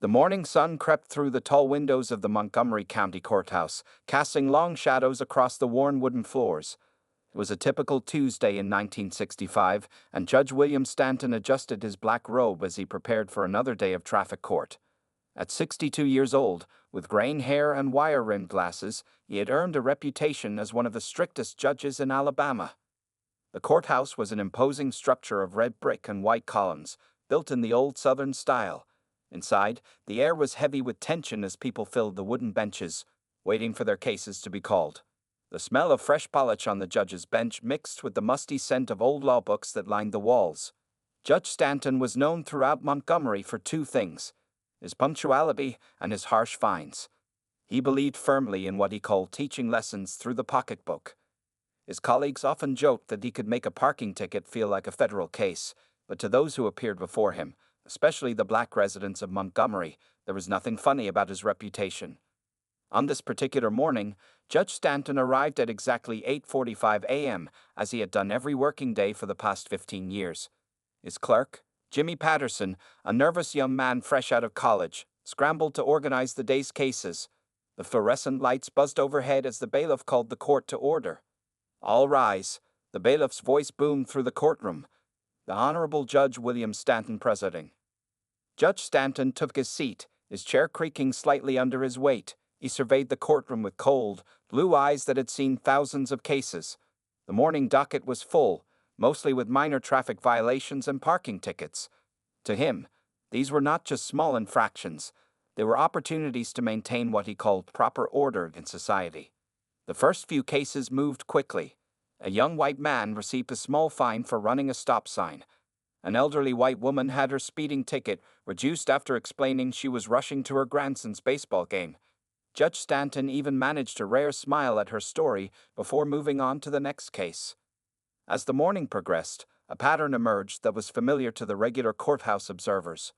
The morning sun crept through the tall windows of the Montgomery County Courthouse, casting long shadows across the worn wooden floors. It was a typical Tuesday in 1965, and Judge William Stanton adjusted his black robe as he prepared for another day of traffic court. At 62 years old, with graying hair and wire-rimmed glasses, he had earned a reputation as one of the strictest judges in Alabama. The courthouse was an imposing structure of red brick and white columns, built in the old Southern style. Inside, the air was heavy with tension as people filled the wooden benches, waiting for their cases to be called. The smell of fresh polish on the judge's bench mixed with the musty scent of old law books that lined the walls. Judge Stanton was known throughout Montgomery for two things: his punctuality and his harsh fines. He believed firmly in what he called teaching lessons through the pocketbook. His colleagues often joked that he could make a parking ticket feel like a federal case, but to those who appeared before him, especially the black residents of Montgomery, there was nothing funny about his reputation. On this particular morning, Judge Stanton arrived at exactly 8:45 a.m., as he had done every working day for the past 15 years. His clerk, Jimmy Patterson, a nervous young man fresh out of college, scrambled to organize the day's cases. The fluorescent lights buzzed overhead as the bailiff called the court to order. "All rise," the bailiff's voice boomed through the courtroom. "The Honorable Judge William Stanton presiding." Judge Stanton took his seat, his chair creaking slightly under his weight. He surveyed the courtroom with cold, blue eyes that had seen thousands of cases. The morning docket was full, mostly with minor traffic violations and parking tickets. To him, these were not just small infractions. They were opportunities to maintain what he called proper order in society. The first few cases moved quickly. A young white man received a small fine for running a stop sign. An elderly white woman had her speeding ticket reduced after explaining she was rushing to her grandson's baseball game. Judge Stanton even managed a rare smile at her story before moving on to the next case. As the morning progressed, a pattern emerged that was familiar to the regular courthouse observers.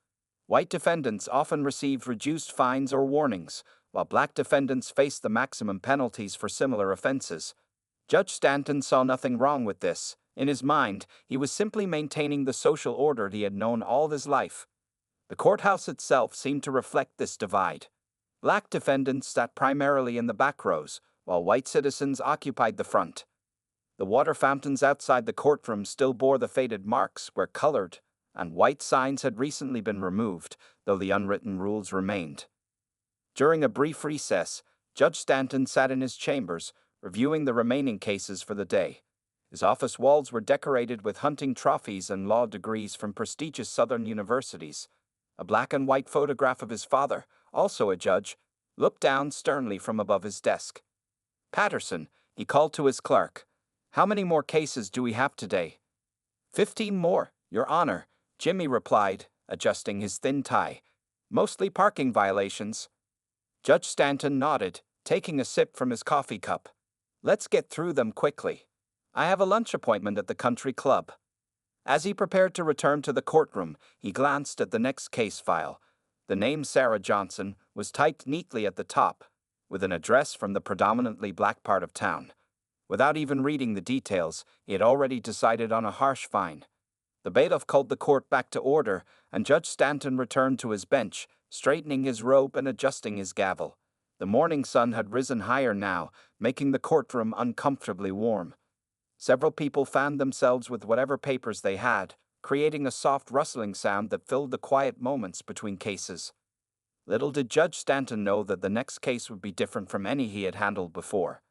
White defendants often received reduced fines or warnings, while black defendants faced the maximum penalties for similar offenses. Judge Stanton saw nothing wrong with this. In his mind, he was simply maintaining the social order he had known all his life. The courthouse itself seemed to reflect this divide. Black defendants sat primarily in the back rows, while white citizens occupied the front. The water fountains outside the courtroom still bore the faded marks where colored and white signs had recently been removed, though the unwritten rules remained. During a brief recess, Judge Stanton sat in his chambers, reviewing the remaining cases for the day. His office walls were decorated with hunting trophies and law degrees from prestigious Southern universities. A black and white photograph of his father, also a judge, looked down sternly from above his desk. "Patterson," he called to his clerk, "how many more cases do we have today?" "15 more, Your Honor," Jimmy replied, adjusting his thin tie. "Mostly parking violations." Judge Stanton nodded, taking a sip from his coffee cup. "Let's get through them quickly. I have a lunch appointment at the country club." As he prepared to return to the courtroom, he glanced at the next case file. The name Sarah Johnson was typed neatly at the top, with an address from the predominantly black part of town. Without even reading the details, he had already decided on a harsh fine. The bailiff called the court back to order, and Judge Stanton returned to his bench, straightening his robe and adjusting his gavel. The morning sun had risen higher now, making the courtroom uncomfortably warm. Several people fanned themselves with whatever papers they had, creating a soft rustling sound that filled the quiet moments between cases. Little did Judge Stanton know that the next case would be different from any he had handled before.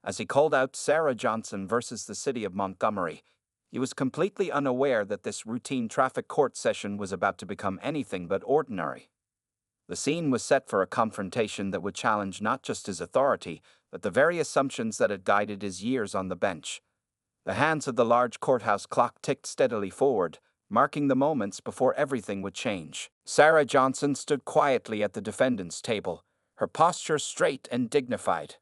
As he called out Sarah Johnson versus the city of Montgomery, he was completely unaware that this routine traffic court session was about to become anything but ordinary. The scene was set for a confrontation that would challenge not just his authority, but the very assumptions that had guided his years on the bench. The hands of the large courthouse clock ticked steadily forward, marking the moments before everything would change. Sarah Johnson stood quietly at the defendant's table, her posture straight and dignified.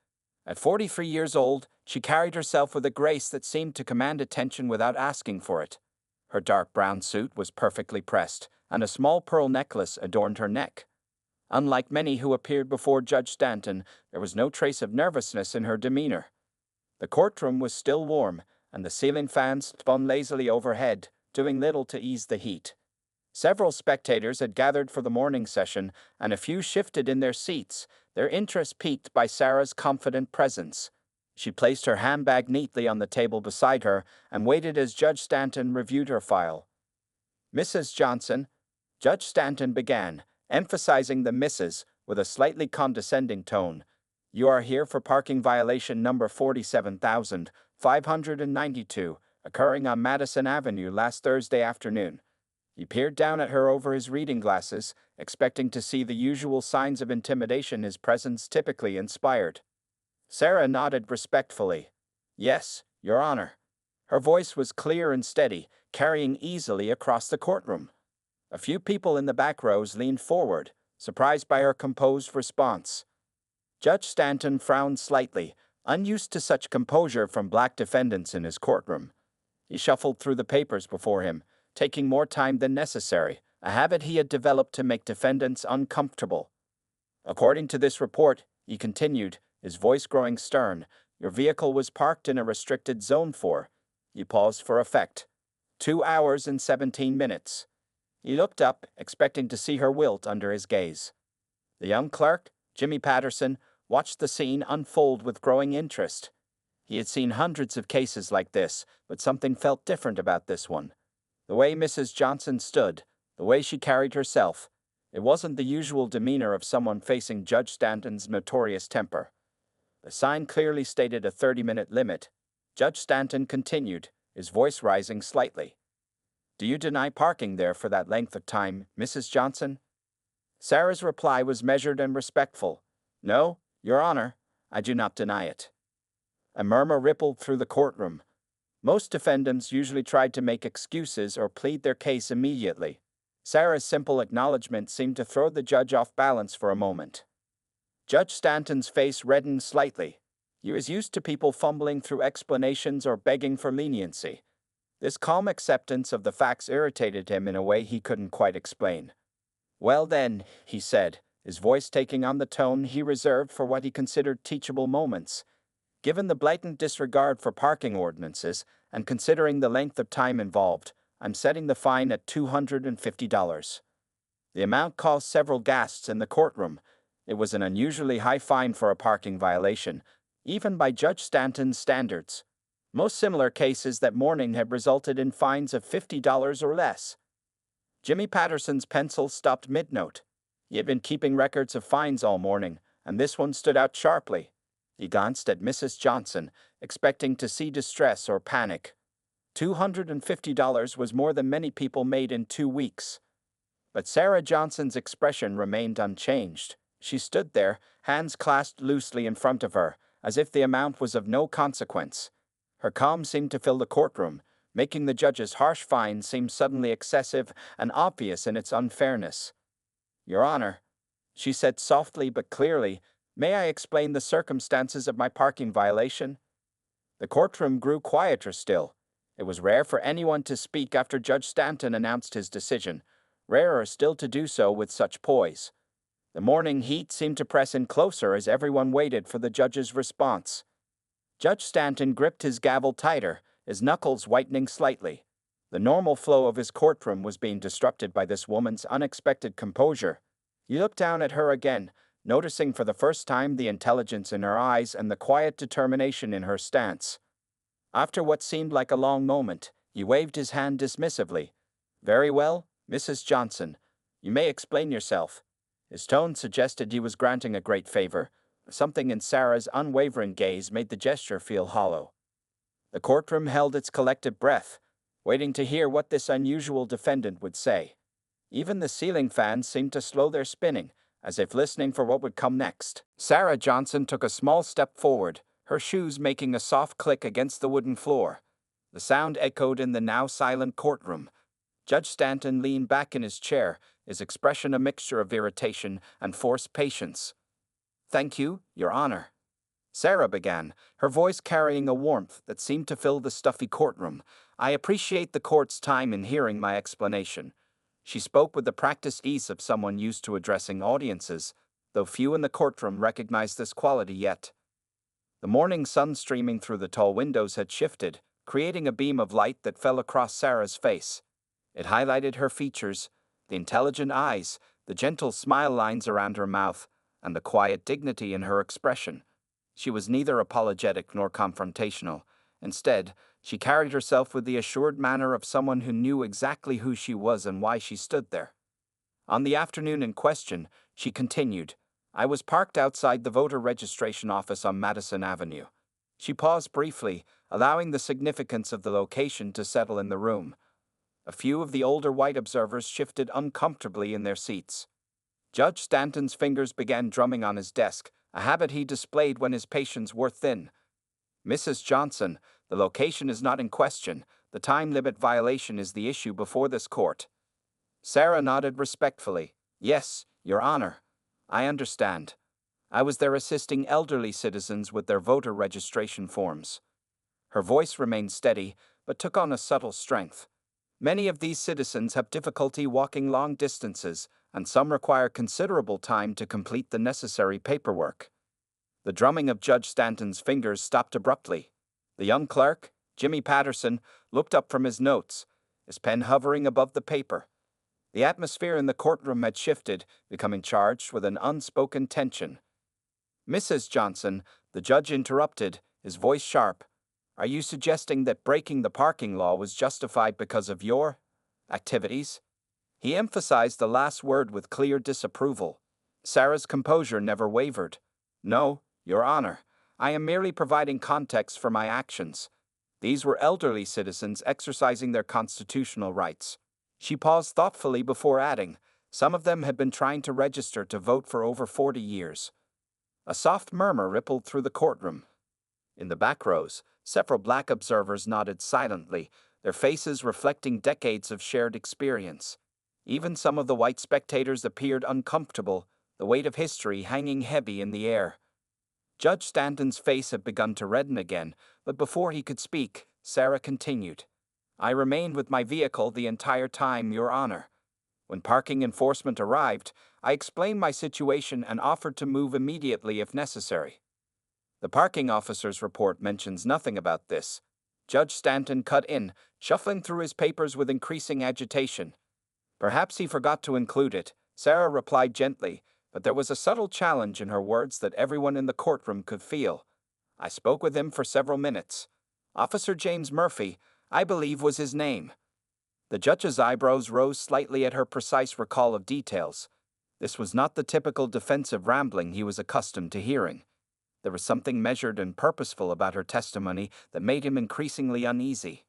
At 43 years old, she carried herself with a grace that seemed to command attention without asking for it. Her dark brown suit was perfectly pressed, and a small pearl necklace adorned her neck. Unlike many who appeared before Judge Stanton, there was no trace of nervousness in her demeanor. The courtroom was still warm, and the ceiling fans spun lazily overhead, doing little to ease the heat. Several spectators had gathered for the morning session, and a few shifted in their seats, their interest piqued by Sarah's confident presence. She placed her handbag neatly on the table beside her and waited as Judge Stanton reviewed her file. "Mrs. Johnson," Judge Stanton began, emphasizing the Mrs. with a slightly condescending tone. "You are here for parking violation number 47,592, occurring on Madison Avenue last Thursday afternoon." He peered down at her over his reading glasses, expecting to see the usual signs of intimidation his presence typically inspired. Sarah nodded respectfully. "Yes, Your Honor." Her voice was clear and steady, carrying easily across the courtroom. A few people in the back rows leaned forward, surprised by her composed response. Judge Stanton frowned slightly, unused to such composure from black defendants in his courtroom. He shuffled through the papers before him, taking more time than necessary, a habit he had developed to make defendants uncomfortable. "According to this report," he continued, his voice growing stern, "your vehicle was parked in a restricted zone for," he paused for effect, 2 hours and 17 minutes. He looked up, expecting to see her wilt under his gaze. The young clerk, Jimmy Patterson, watched the scene unfold with growing interest. He had seen hundreds of cases like this, but something felt different about this one. The way Mrs. Johnson stood, the way she carried herself, it wasn't the usual demeanor of someone facing Judge Stanton's notorious temper. The sign clearly stated a 30-minute limit. Judge Stanton continued, his voice rising slightly. "Do you deny parking there for that length of time, Mrs. Johnson?" Sarah's reply was measured and respectful. "No, Your Honor, I do not deny it." A murmur rippled through the courtroom. Most defendants usually tried to make excuses or plead their case immediately. Sarah's simple acknowledgement seemed to throw the judge off balance for a moment. Judge Stanton's face reddened slightly. He was used to people fumbling through explanations or begging for leniency. This calm acceptance of the facts irritated him in a way he couldn't quite explain. "Well then," he said, his voice taking on the tone he reserved for what he considered teachable moments, "given the blatant disregard for parking ordinances, and considering the length of time involved, I'm setting the fine at $250. The amount caused several gasps in the courtroom. It was an unusually high fine for a parking violation, even by Judge Stanton's standards. Most similar cases that morning had resulted in fines of $50 or less. Jimmy Patterson's pencil stopped mid-note. He had been keeping records of fines all morning, and this one stood out sharply. He glanced at Mrs. Johnson, expecting to see distress or panic. $250 was more than many people made in 2 weeks. But Sarah Johnson's expression remained unchanged. She stood there, hands clasped loosely in front of her, as if the amount was of no consequence. Her calm seemed to fill the courtroom, making the judge's harsh fine seem suddenly excessive and obvious in its unfairness. "Your Honor," she said softly but clearly, "may I explain the circumstances of my parking violation?" The courtroom grew quieter still. It was rare for anyone to speak after Judge Stanton announced his decision, rarer still to do so with such poise. The morning heat seemed to press in closer as everyone waited for the judge's response. Judge Stanton gripped his gavel tighter, his knuckles whitening slightly. The normal flow of his courtroom was being disrupted by this woman's unexpected composure. He looked down at her again, noticing for the first time the intelligence in her eyes and the quiet determination in her stance. After what seemed like a long moment, he waved his hand dismissively. "Very well, Mrs. Johnson. You may explain yourself." His tone suggested he was granting a great favor. Something in Sarah's unwavering gaze made the gesture feel hollow. The courtroom held its collective breath, waiting to hear what this unusual defendant would say. Even the ceiling fans seemed to slow their spinning, as if listening for what would come next. Sarah Johnson took a small step forward, her shoes making a soft click against the wooden floor. The sound echoed in the now silent courtroom. Judge Stanton leaned back in his chair, his expression a mixture of irritation and forced patience. "Thank you, Your Honor," Sarah began, her voice carrying a warmth that seemed to fill the stuffy courtroom. "I appreciate the court's time in hearing my explanation." She spoke with the practiced ease of someone used to addressing audiences, though few in the courtroom recognized this quality yet. The morning sun streaming through the tall windows had shifted, creating a beam of light that fell across Sarah's face. It highlighted her features, The intelligent eyes, the gentle smile lines around her mouth, and the quiet dignity in her expression. She was neither apologetic nor confrontational. Instead, she carried herself with the assured manner of someone who knew exactly who she was and why she stood there. On the afternoon in question, she continued, "I was parked outside the voter registration office on Madison Avenue." She paused briefly, allowing the significance of the location to settle in the room. A few of the older white observers shifted uncomfortably in their seats. Judge Stanton's fingers began drumming on his desk, a habit he displayed when his patience were thin. "Mrs. Johnson, the location is not in question. The time limit violation is the issue before this court." Sarah nodded respectfully. "Yes, Your Honor. I understand. I was there assisting elderly citizens with their voter registration forms." Her voice remained steady, but took on a subtle strength. Many of these citizens have difficulty walking long distances, and some require considerable time to complete the necessary paperwork. The drumming of Judge Stanton's fingers stopped abruptly. The young clerk, Jimmy Patterson, looked up from his notes, his pen hovering above the paper. The atmosphere in the courtroom had shifted, becoming charged with an unspoken tension. "Mrs. Johnson," the judge interrupted, his voice sharp, "are you suggesting that breaking the parking law was justified because of your activities?" He emphasized the last word with clear disapproval. Sarah's composure never wavered. "No, Your Honor. I am merely providing context for my actions. These were elderly citizens exercising their constitutional rights." She paused thoughtfully before adding, "Some of them had been trying to register to vote for over 40 years. A soft murmur rippled through the courtroom. In the back rows, several black observers nodded silently, their faces reflecting decades of shared experience. Even some of the white spectators appeared uncomfortable, the weight of history hanging heavy in the air. Judge Stanton's face had begun to redden again, but before he could speak, Sarah continued, "I remained with my vehicle the entire time, Your Honor. When parking enforcement arrived, I explained my situation and offered to move immediately if necessary." The parking officer's report mentions nothing about this. Judge Stanton cut in, shuffling through his papers with increasing agitation. "Perhaps he forgot to include it," Sarah replied gently, but there was a subtle challenge in her words that everyone in the courtroom could feel. "I spoke with him for several minutes. Officer James Murphy, I believe, was his name." The judge's eyebrows rose slightly at her precise recall of details. This was not the typical defensive rambling he was accustomed to hearing. There was something measured and purposeful about her testimony that made him increasingly uneasy.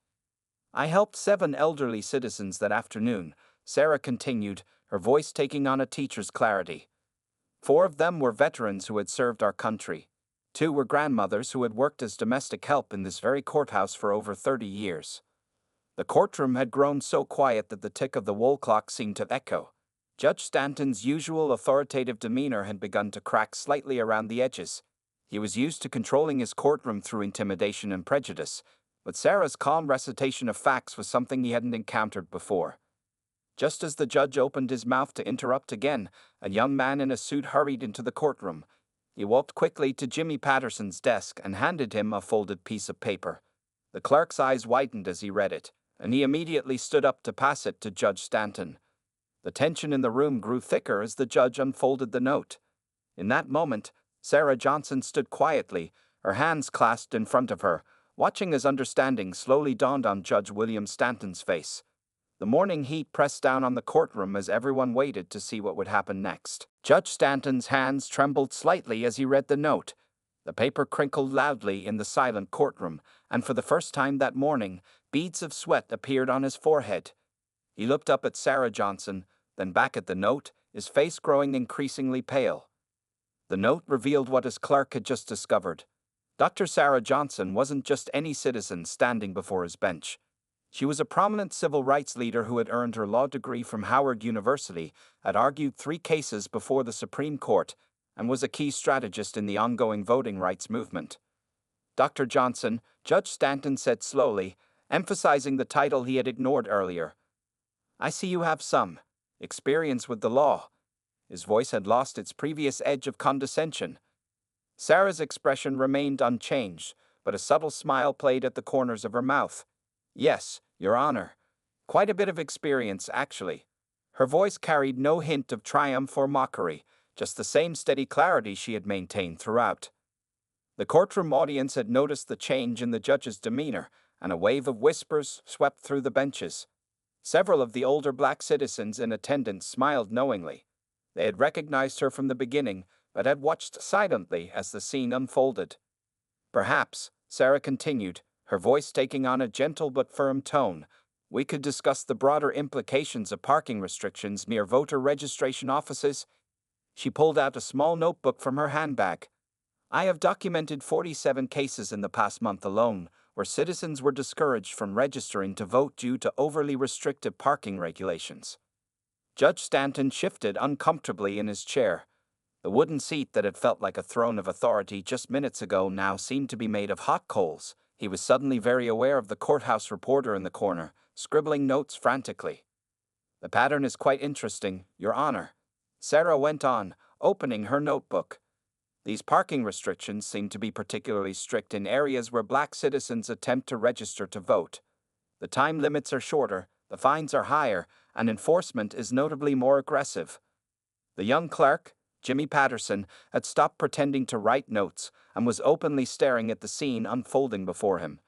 "I helped 7 elderly citizens that afternoon," Sarah continued, her voice taking on a teacher's clarity. 4 of them were veterans who had served our country. 2 were grandmothers who had worked as domestic help in this very courthouse for over 30 years. The courtroom had grown so quiet that the tick of the wall clock seemed to echo. Judge Stanton's usual authoritative demeanor had begun to crack slightly around the edges. He was used to controlling his courtroom through intimidation and prejudice, but Sarah's calm recitation of facts was something he hadn't encountered before. Just as the judge opened his mouth to interrupt again, a young man in a suit hurried into the courtroom. He walked quickly to Jimmy Patterson's desk and handed him a folded piece of paper. The clerk's eyes widened as he read it, and he immediately stood up to pass it to Judge Stanton. The tension in the room grew thicker as the judge unfolded the note. In that moment, Sarah Johnson stood quietly, her hands clasped in front of her, watching as understanding slowly dawned on Judge William Stanton's face. The morning heat pressed down on the courtroom as everyone waited to see what would happen next. Judge Stanton's hands trembled slightly as he read the note. The paper crinkled loudly in the silent courtroom, and for the first time that morning, beads of sweat appeared on his forehead. He looked up at Sarah Johnson, then back at the note, his face growing increasingly pale. The note revealed what his clerk had just discovered. Dr. Sarah Johnson wasn't just any citizen standing before his bench. She was a prominent civil rights leader who had earned her law degree from Howard University, had argued 3 cases before the Supreme Court, and was a key strategist in the ongoing voting rights movement. "Dr. Johnson," Judge Stanton said slowly, emphasizing the title he had ignored earlier, "I see you have some experience with the law." His voice had lost its previous edge of condescension. Sarah's expression remained unchanged, but a subtle smile played at the corners of her mouth. "Yes, Your Honor. Quite a bit of experience, actually." Her voice carried no hint of triumph or mockery, just the same steady clarity she had maintained throughout. The courtroom audience had noticed the change in the judge's demeanor, and a wave of whispers swept through the benches. Several of the older black citizens in attendance smiled knowingly. They had recognized her from the beginning, but had watched silently as the scene unfolded. Perhaps, Sarah continued, her voice taking on a gentle but firm tone, we could discuss the broader implications of parking restrictions near voter registration offices. She pulled out a small notebook from her handbag. I have documented 47 cases in the past month alone, where citizens were discouraged from registering to vote due to overly restrictive parking regulations. Judge Stanton shifted uncomfortably in his chair. The wooden seat that had felt like a throne of authority just minutes ago now seemed to be made of hot coals. He was suddenly very aware of the courthouse reporter in the corner, scribbling notes frantically. The pattern is quite interesting, Your Honor. Sarah went on, opening her notebook. These parking restrictions seem to be particularly strict in areas where black citizens attempt to register to vote. The time limits are shorter, the fines are higher, and enforcement is notably more aggressive. The young clerk, Jimmy Patterson, had stopped pretending to write notes and was openly staring at the scene unfolding before him.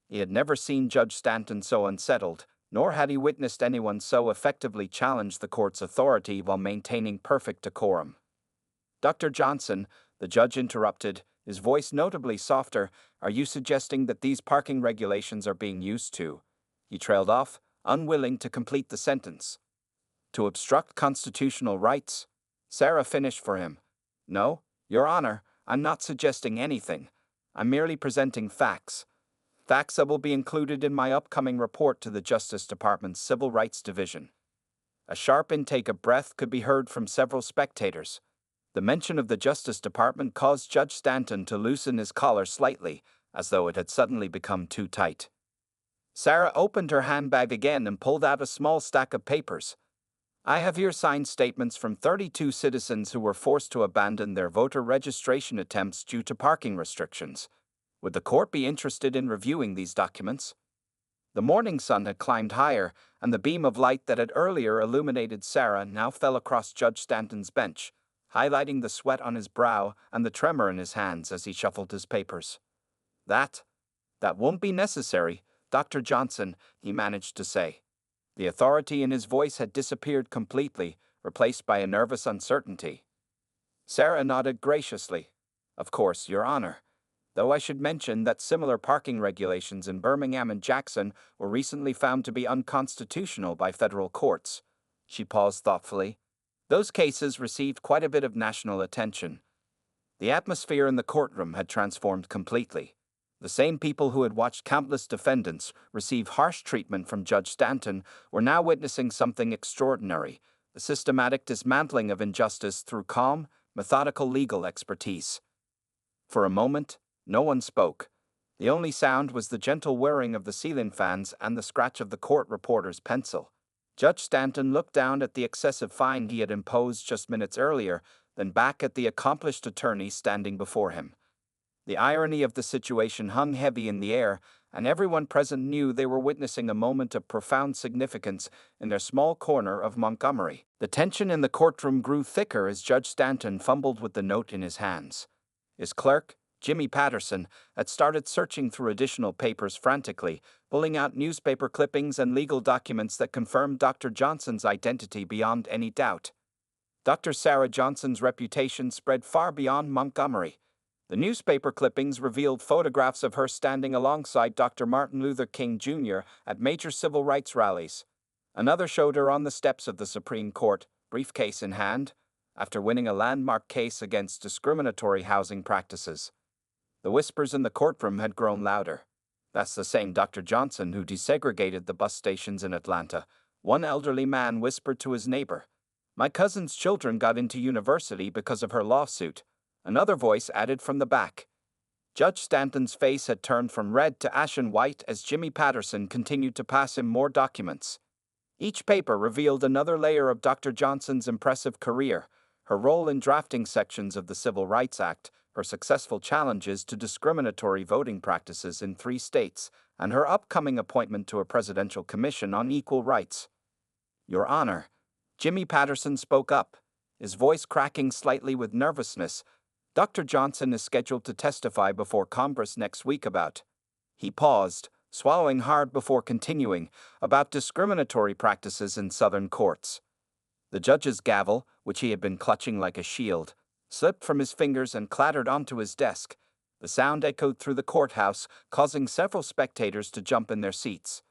He had never seen Judge Stanton so unsettled, nor had he witnessed anyone so effectively challenge the court's authority while maintaining perfect decorum. Dr. Johnson, the judge interrupted, his voice notably softer, are you suggesting that these parking regulations are being used to? He trailed off, unwilling to complete the sentence. To obstruct constitutional rights? Sarah finished for him. No, Your Honor, I'm not suggesting anything. I'm merely presenting facts. Facts that will be included in my upcoming report to the Justice Department's Civil Rights Division. A sharp intake of breath could be heard from several spectators. The mention of the Justice Department caused Judge Stanton to loosen his collar slightly, as though it had suddenly become too tight. Sarah opened her handbag again and pulled out a small stack of papers. I have here signed statements from 32 citizens who were forced to abandon their voter registration attempts due to parking restrictions. Would the court be interested in reviewing these documents? The morning sun had climbed higher, and the beam of light that had earlier illuminated Sarah now fell across Judge Stanton's bench, highlighting the sweat on his brow and the tremor in his hands as he shuffled his papers. That won't be necessary, Dr. Johnson, he managed to say. The authority in his voice had disappeared completely, replaced by a nervous uncertainty. Sarah nodded graciously. Of course, Your Honor. Though I should mention that similar parking regulations in Birmingham and Jackson were recently found to be unconstitutional by federal courts. She paused thoughtfully. Those cases received quite a bit of national attention. The atmosphere in the courtroom had transformed completely. The same people who had watched countless defendants receive harsh treatment from Judge Stanton were now witnessing something extraordinary, the systematic dismantling of injustice through calm, methodical legal expertise. For a moment, no one spoke. The only sound was the gentle whirring of the ceiling fans and the scratch of the court reporter's pencil. Judge Stanton looked down at the excessive fine he had imposed just minutes earlier, then back at the accomplished attorney standing before him. The irony of the situation hung heavy in the air, and everyone present knew they were witnessing a moment of profound significance in their small corner of Montgomery. The tension in the courtroom grew thicker as Judge Stanton fumbled with the note in his hands. His clerk, Jimmy Patterson, had started searching through additional papers frantically, pulling out newspaper clippings and legal documents that confirmed Dr. Johnson's identity beyond any doubt. Dr. Sarah Johnson's reputation spread far beyond Montgomery. The newspaper clippings revealed photographs of her standing alongside Dr. Martin Luther King Jr. at major civil rights rallies. Another showed her on the steps of the Supreme Court, briefcase in hand, after winning a landmark case against discriminatory housing practices. The whispers in the courtroom had grown louder. That's the same Dr. Johnson who desegregated the bus stations in Atlanta. One elderly man whispered to his neighbor, "My cousin's children got into university because of her lawsuit." Another voice added from the back. Judge Stanton's face had turned from red to ashen white as Jimmy Patterson continued to pass him more documents. Each paper revealed another layer of Dr. Johnson's impressive career, her role in drafting sections of the Civil Rights Act, her successful challenges to discriminatory voting practices in 3 states, and her upcoming appointment to a presidential commission on equal rights. Your Honor, Jimmy Patterson spoke up, his voice cracking slightly with nervousness. Dr. Johnson is scheduled to testify before Congress next week about. He paused, swallowing hard before continuing, about discriminatory practices in Southern courts. The judge's gavel, which he had been clutching like a shield, slipped from his fingers and clattered onto his desk. The sound echoed through the courthouse, causing several spectators to jump in their seats.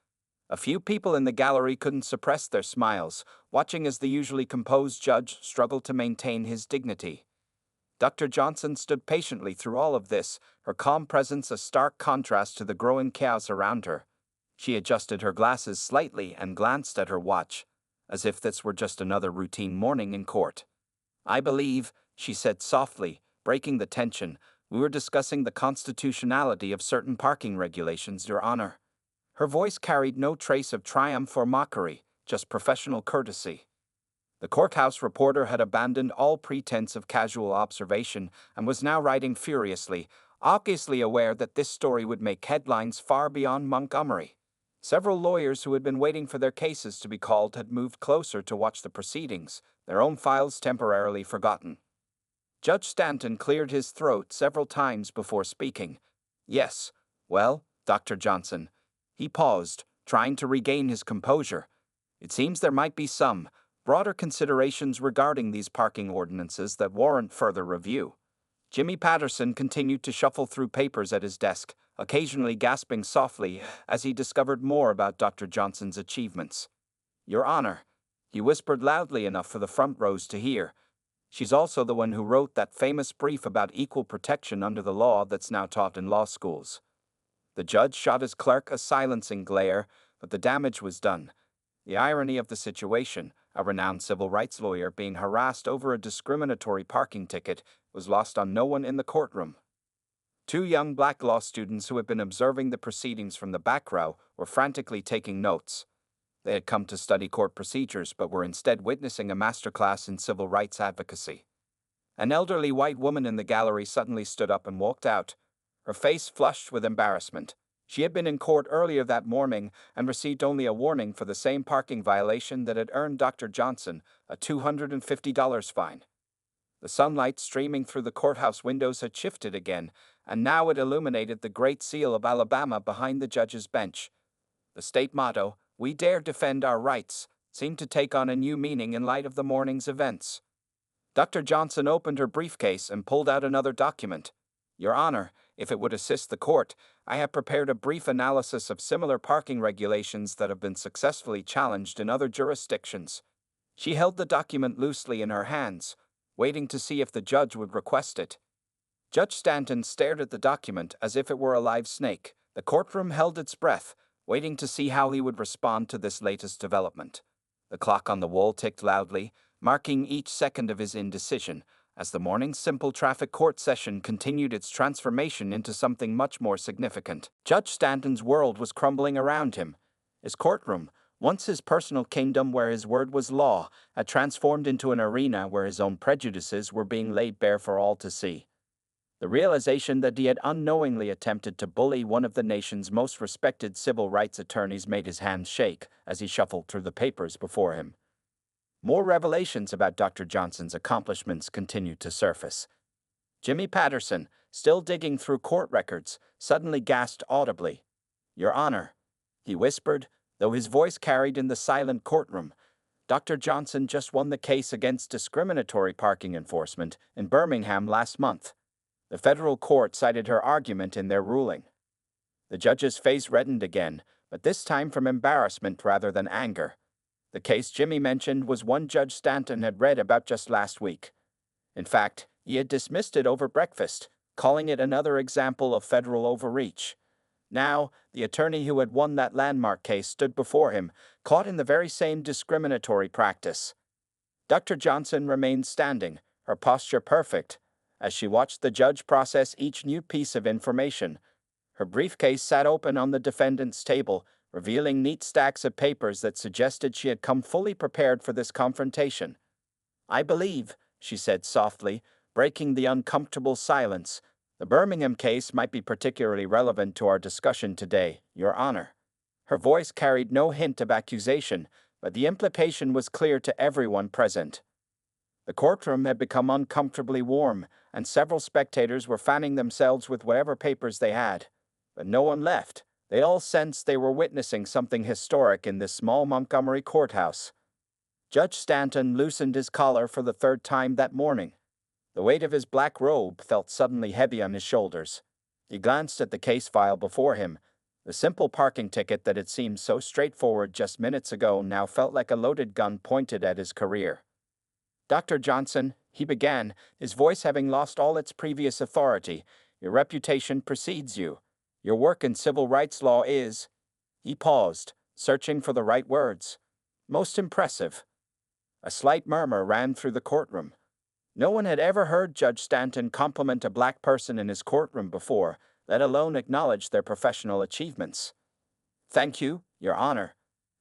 A few people in the gallery couldn't suppress their smiles, watching as the usually composed judge struggled to maintain his dignity. Dr. Johnson stood patiently through all of this, her calm presence a stark contrast to the growing chaos around her. She adjusted her glasses slightly and glanced at her watch, as if this were just another routine morning in court. "I believe," she said softly, breaking the tension, "we were discussing the constitutionality of certain parking regulations, Your Honor." Her voice carried no trace of triumph or mockery, just professional courtesy. The courthouse reporter had abandoned all pretense of casual observation and was now writing furiously, obviously aware that this story would make headlines far beyond Montgomery. Several lawyers who had been waiting for their cases to be called had moved closer to watch the proceedings, their own files temporarily forgotten. Judge Stanton cleared his throat several times before speaking. "Yes, well, Dr. Johnson." He paused, trying to regain his composure. "It seems there might be some broader considerations regarding these parking ordinances that warrant further review." Jimmy Patterson continued to shuffle through papers at his desk, occasionally gasping softly as he discovered more about Dr. Johnson's achievements. "Your Honor," he whispered loudly enough for the front rows to hear, "she's also the one who wrote that famous brief about equal protection under the law that's now taught in law schools." The judge shot his clerk a silencing glare, but the damage was done. The irony of the situation, a renowned civil rights lawyer being harassed over a discriminatory parking ticket, was lost on no one in the courtroom. Two young black law students who had been observing the proceedings from the back row were frantically taking notes. They had come to study court procedures but were instead witnessing a masterclass in civil rights advocacy. An elderly white woman in the gallery suddenly stood up and walked out, her face flushed with embarrassment. She had been in court earlier that morning and received only a warning for the same parking violation that had earned Dr. Johnson a $250 fine. The sunlight streaming through the courthouse windows had shifted again, and now it illuminated the Great Seal of Alabama behind the judge's bench. The state motto, "We dare defend our rights," seemed to take on a new meaning in light of the morning's events. Dr. Johnson opened her briefcase and pulled out another document. "Your Honor, if it would assist the court, I have prepared a brief analysis of similar parking regulations that have been successfully challenged in other jurisdictions." She held the document loosely in her hands, waiting to see if the judge would request it. Judge Stanton stared at the document as if it were a live snake. The courtroom held its breath, waiting to see how he would respond to this latest development. The clock on the wall ticked loudly, marking each second of his indecision, as the morning's simple traffic court session continued its transformation into something much more significant. Judge Stanton's world was crumbling around him. His courtroom, once his personal kingdom where his word was law, had transformed into an arena where his own prejudices were being laid bare for all to see. The realization that he had unknowingly attempted to bully one of the nation's most respected civil rights attorneys made his hands shake as he shuffled through the papers before him. More revelations about Dr. Johnson's accomplishments continued to surface. Jimmy Patterson, still digging through court records, suddenly gasped audibly. "Your Honor," he whispered, though his voice carried in the silent courtroom, "Dr. Johnson just won the case against discriminatory parking enforcement in Birmingham last month. The federal court cited her argument in their ruling." The judge's face reddened again, but this time from embarrassment rather than anger. The case Jimmy mentioned was one Judge Stanton had read about just last week. In fact, he had dismissed it over breakfast, calling it another example of federal overreach. Now, the attorney who had won that landmark case stood before him, caught in the very same discriminatory practice. Dr. Johnson remained standing, her posture perfect, as she watched the judge process each new piece of information. Her briefcase sat open on the defendant's table, revealing neat stacks of papers that suggested she had come fully prepared for this confrontation. "I believe," she said softly, breaking the uncomfortable silence, "the Birmingham case might be particularly relevant to our discussion today, Your Honor." Her voice carried no hint of accusation, but the implication was clear to everyone present. The courtroom had become uncomfortably warm, and several spectators were fanning themselves with whatever papers they had. But no one left. They all sensed they were witnessing something historic in this small Montgomery courthouse. Judge Stanton loosened his collar for the third time that morning. The weight of his black robe felt suddenly heavy on his shoulders. He glanced at the case file before him. The simple parking ticket that had seemed so straightforward just minutes ago now felt like a loaded gun pointed at his career. "Dr. Johnson," he began, his voice having lost all its previous authority, "your reputation precedes you. Your work in civil rights law is—" He paused, searching for the right words. "Most impressive." A slight murmur ran through the courtroom. No one had ever heard Judge Stanton compliment a black person in his courtroom before, let alone acknowledge their professional achievements. "Thank you, Your Honor,"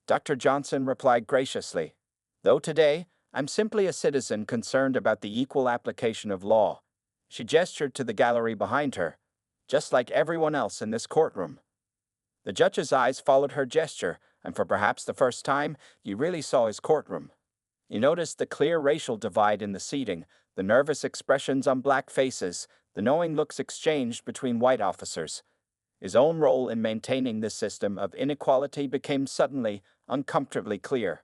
Dr. Johnson replied graciously. "Though today, I'm simply a citizen concerned about the equal application of law." She gestured to the gallery behind her. "Just like everyone else in this courtroom." The judge's eyes followed her gesture, and for perhaps the first time, you really saw his courtroom. You noticed the clear racial divide in the seating, the nervous expressions on black faces, the knowing looks exchanged between white officers. His own role in maintaining this system of inequality became suddenly, uncomfortably clear.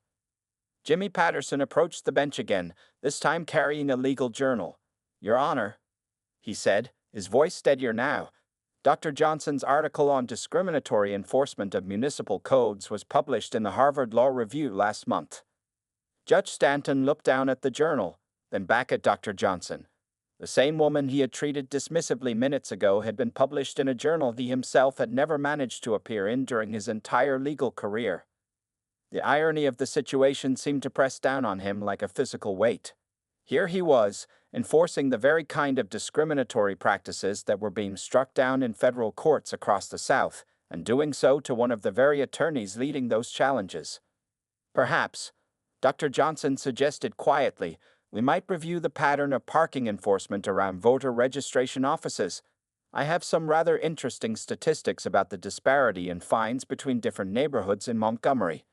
Jimmy Patterson approached the bench again, this time carrying a legal journal. "Your Honor," he said, his voice steadier now. "Dr. Johnson's article on discriminatory enforcement of municipal codes was published in the Harvard Law Review last month." Judge Stanton looked down at the journal, then back at Dr. Johnson. The same woman he had treated dismissively minutes ago had been published in a journal he himself had never managed to appear in during his entire legal career. The irony of the situation seemed to press down on him like a physical weight. Here he was, enforcing the very kind of discriminatory practices that were being struck down in federal courts across the South, and doing so to one of the very attorneys leading those challenges. "Perhaps," Dr. Johnson suggested quietly, "we might review the pattern of parking enforcement around voter registration offices. I have some rather interesting statistics about the disparity in fines between different neighborhoods in Montgomery."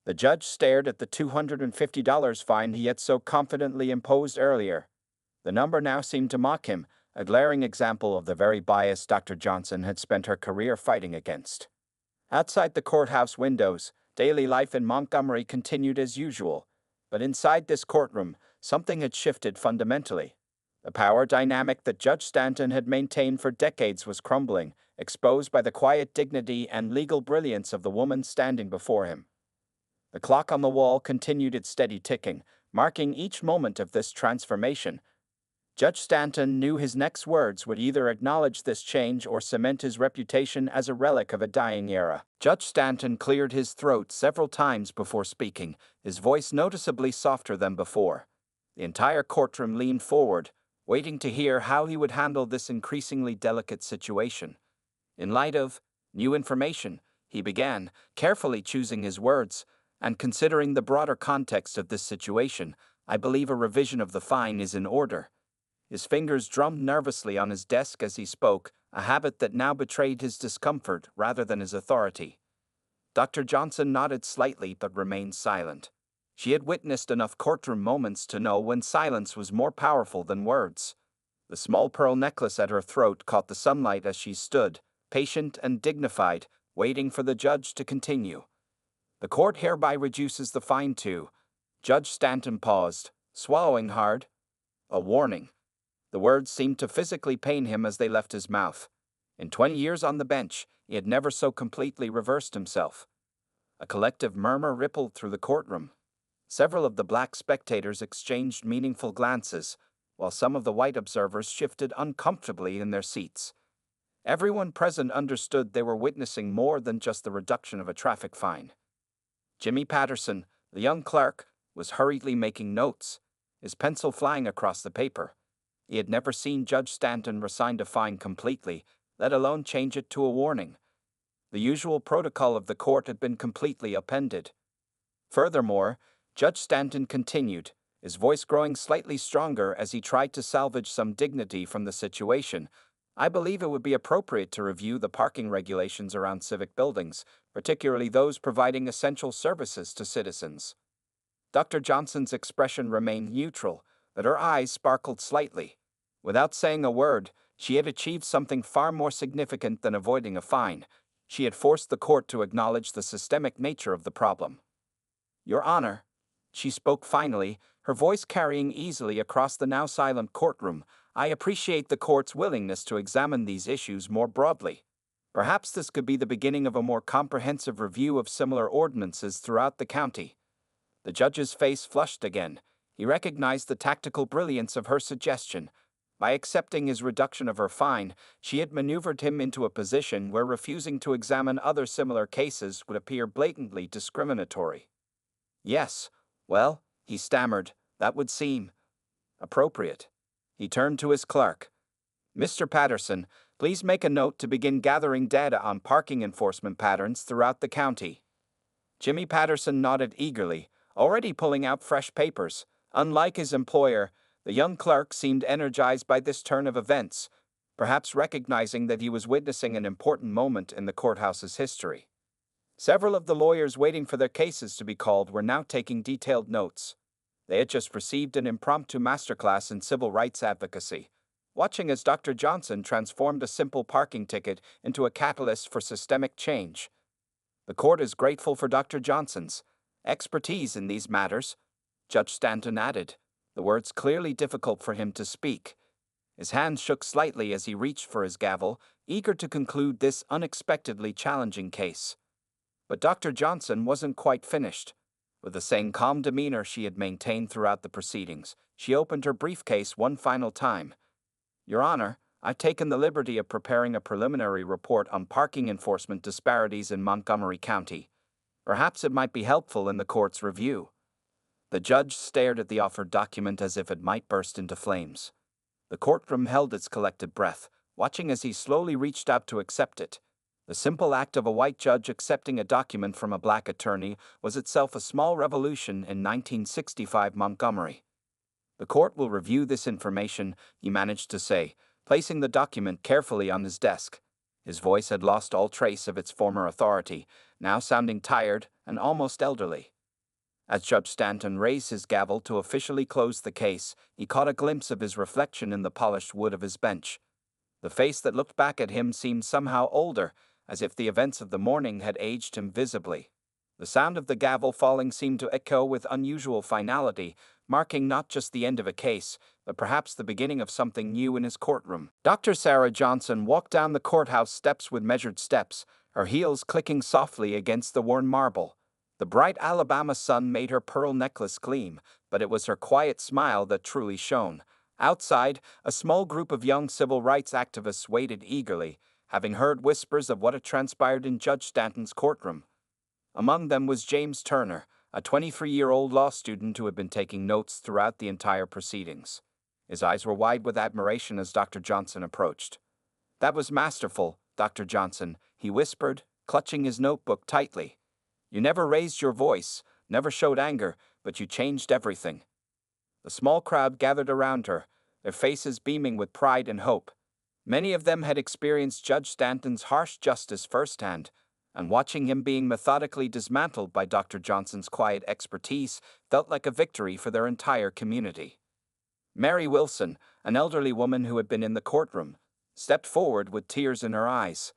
The judge stared at the $250 fine he had so confidently imposed earlier. The number now seemed to mock him, a glaring example of the very bias Dr. Johnson had spent her career fighting against. Outside the courthouse windows, daily life in Montgomery continued as usual. But inside this courtroom, something had shifted fundamentally. The power dynamic that Judge Stanton had maintained for decades was crumbling, exposed by the quiet dignity and legal brilliance of the woman standing before him. The clock on the wall continued its steady ticking, marking each moment of this transformation. Judge Stanton knew his next words would either acknowledge this change or cement his reputation as a relic of a dying era. Judge Stanton cleared his throat several times before speaking, his voice noticeably softer than before. The entire courtroom leaned forward, waiting to hear how he would handle this increasingly delicate situation. "In light of new information," he began, carefully choosing his words, "and considering the broader context of this situation, I believe a revision of the fine is in order." His fingers drummed nervously on his desk as he spoke, a habit that now betrayed his discomfort rather than his authority. Dr. Johnson nodded slightly but remained silent. She had witnessed enough courtroom moments to know when silence was more powerful than words. The small pearl necklace at her throat caught the sunlight as she stood, patient and dignified, waiting for the judge to continue. "The court hereby reduces the fine to—" Judge Stanton paused, swallowing hard. "A warning." The words seemed to physically pain him as they left his mouth. In 20 years on the bench, he had never so completely reversed himself. A collective murmur rippled through the courtroom. Several of the black spectators exchanged meaningful glances, while some of the white observers shifted uncomfortably in their seats. Everyone present understood they were witnessing more than just the reduction of a traffic fine. Jimmy Patterson, the young clerk, was hurriedly making notes, his pencil flying across the paper. He had never seen Judge Stanton resign a fine completely, let alone change it to a warning. The usual protocol of the court had been completely upended. Furthermore, Judge Stanton continued, his voice growing slightly stronger as he tried to salvage some dignity from the situation. "I believe it would be appropriate to review the parking regulations around civic buildings, particularly those providing essential services to citizens. Dr. Johnson's expression remained neutral, but her eyes sparkled slightly. Without saying a word, she had achieved something far more significant than avoiding a fine. She had forced the court to acknowledge the systemic nature of the problem. "Your Honor," she spoke finally, her voice carrying easily across the now silent courtroom, "I appreciate the court's willingness to examine these issues more broadly. Perhaps this could be the beginning of a more comprehensive review of similar ordinances throughout the county." The judge's face flushed again. He recognized the tactical brilliance of her suggestion. By accepting his reduction of her fine, she had maneuvered him into a position where refusing to examine other similar cases would appear blatantly discriminatory. "Yes, well," he stammered, "that would seem appropriate." He turned to his clerk. "Mr. Patterson, please make a note to begin gathering data on parking enforcement patterns throughout the county." Jimmy Patterson nodded eagerly, already pulling out fresh papers. Unlike his employer, the young clerk seemed energized by this turn of events, perhaps recognizing that he was witnessing an important moment in the courthouse's history. Several of the lawyers waiting for their cases to be called were now taking detailed notes. They had just received an impromptu masterclass in civil rights advocacy, watching as Dr. Johnson transformed a simple parking ticket into a catalyst for systemic change. "The court is grateful for Dr. Johnson's expertise in these matters," Judge Stanton added, the words clearly difficult for him to speak. His hand shook slightly as he reached for his gavel, eager to conclude this unexpectedly challenging case. But Dr. Johnson wasn't quite finished. With the same calm demeanor she had maintained throughout the proceedings, she opened her briefcase one final time. "Your Honor, I've taken the liberty of preparing a preliminary report on parking enforcement disparities in Montgomery County. Perhaps it might be helpful in the court's review." The judge stared at the offered document as if it might burst into flames. The courtroom held its collective breath, watching as he slowly reached out to accept it. The simple act of a white judge accepting a document from a black attorney was itself a small revolution in 1965 Montgomery. "The court will review this information," he managed to say, placing the document carefully on his desk. His voice had lost all trace of its former authority, now sounding tired and almost elderly. As Judge Stanton raised his gavel to officially close the case, he caught a glimpse of his reflection in the polished wood of his bench. The face that looked back at him seemed somehow older, as if the events of the morning had aged him visibly. The sound of the gavel falling seemed to echo with unusual finality, marking not just the end of a case, but perhaps the beginning of something new in his courtroom. Dr. Sarah Johnson walked down the courthouse steps with measured steps, her heels clicking softly against the worn marble. The bright Alabama sun made her pearl necklace gleam, but it was her quiet smile that truly shone. Outside, a small group of young civil rights activists waited eagerly, having heard whispers of what had transpired in Judge Stanton's courtroom. Among them was James Turner, a 23-year-old law student who had been taking notes throughout the entire proceedings. His eyes were wide with admiration as Dr. Johnson approached. "That was masterful, Dr. Johnson," he whispered, clutching his notebook tightly. "You never raised your voice, never showed anger, but you changed everything." The small crowd gathered around her, their faces beaming with pride and hope. Many of them had experienced Judge Stanton's harsh justice firsthand, and watching him being methodically dismantled by Dr. Johnson's quiet expertise felt like a victory for their entire community. Mary Wilson, an elderly woman who had been in the courtroom, stepped forward with tears in her eyes.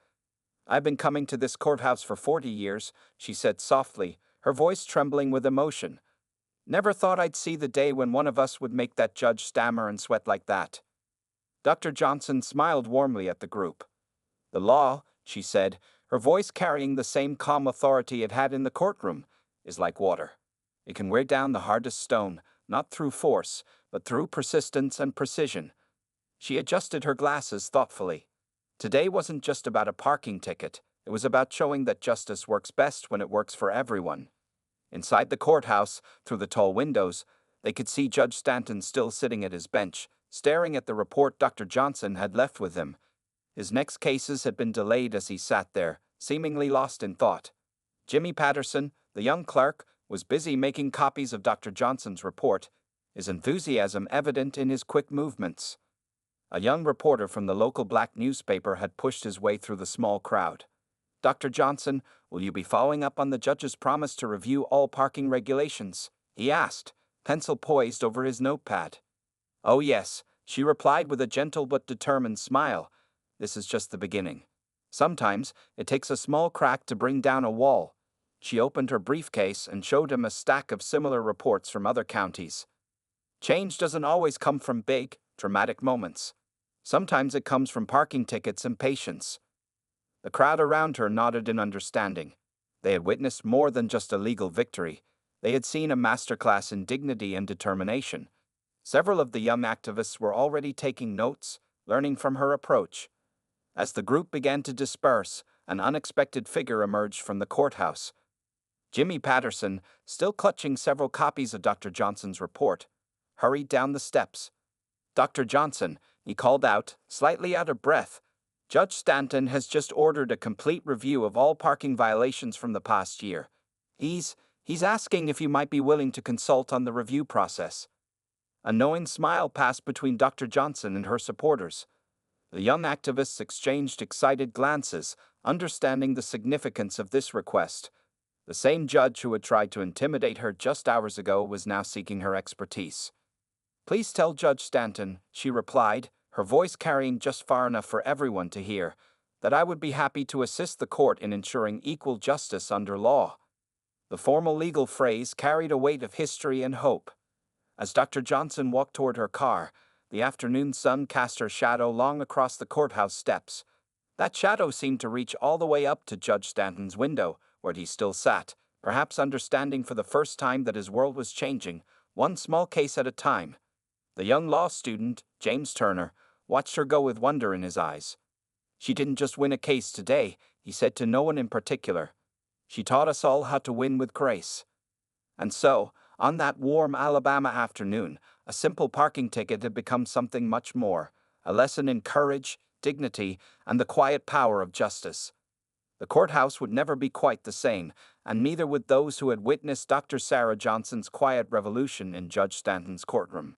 "I've been coming to this courthouse for 40 years, she said softly, her voice trembling with emotion. "Never thought I'd see the day when one of us would make that judge stammer and sweat like that." Dr. Johnson smiled warmly at the group. "The law," she said, her voice carrying the same calm authority it had in the courtroom, "is like water. It can wear down the hardest stone, not through force, but through persistence and precision." She adjusted her glasses thoughtfully. Today wasn't just about a parking ticket, it was about showing that justice works best when it works for everyone. Inside the courthouse, through the tall windows, they could see Judge Stanton still sitting at his bench, staring at the report Dr. Johnson had left with him. His next cases had been delayed as he sat there, seemingly lost in thought. Jimmy Patterson, the young clerk, was busy making copies of Dr. Johnson's report, his enthusiasm evident in his quick movements. A young reporter from the local black newspaper had pushed his way through the small crowd. Dr. Johnson, will you be following up on the judge's promise to review all parking regulations? He asked, pencil poised over his notepad. Oh, yes, she replied with a gentle but determined smile. This is just the beginning. Sometimes it takes a small crack to bring down a wall. She opened her briefcase and showed him a stack of similar reports from other counties. Change doesn't always come from big, dramatic moments. Sometimes it comes from parking tickets and patience. The crowd around her nodded in understanding. They had witnessed more than just a legal victory. They had seen a masterclass in dignity and determination. Several of the young activists were already taking notes, learning from her approach. As the group began to disperse, an unexpected figure emerged from the courthouse. Jimmy Patterson, still clutching several copies of Dr. Johnson's report, hurried down the steps. Dr. Johnson, he called out, slightly out of breath, Judge Stanton has just ordered a complete review of all parking violations from the past year. He's asking if you might be willing to consult on the review process. A knowing smile passed between Dr. Johnson and her supporters. The young activists exchanged excited glances, understanding the significance of this request. The same judge who had tried to intimidate her just hours ago was now seeking her expertise. Please tell Judge Stanton, she replied, her voice carrying just far enough for everyone to hear, that I would be happy to assist the court in ensuring equal justice under law. The formal legal phrase carried a weight of history and hope. As Dr. Johnson walked toward her car, the afternoon sun cast her shadow long across the courthouse steps. That shadow seemed to reach all the way up to Judge Stanton's window, where he still sat, perhaps understanding for the first time that his world was changing, one small case at a time. The young law student, James Turner, watched her go with wonder in his eyes. She didn't just win a case today, he said to no one in particular. She taught us all how to win with grace. And so, on that warm Alabama afternoon, a simple parking ticket had become something much more, a lesson in courage, dignity, and the quiet power of justice. The courthouse would never be quite the same, and neither would those who had witnessed Dr. Sarah Johnson's quiet revolution in Judge Stanton's courtroom.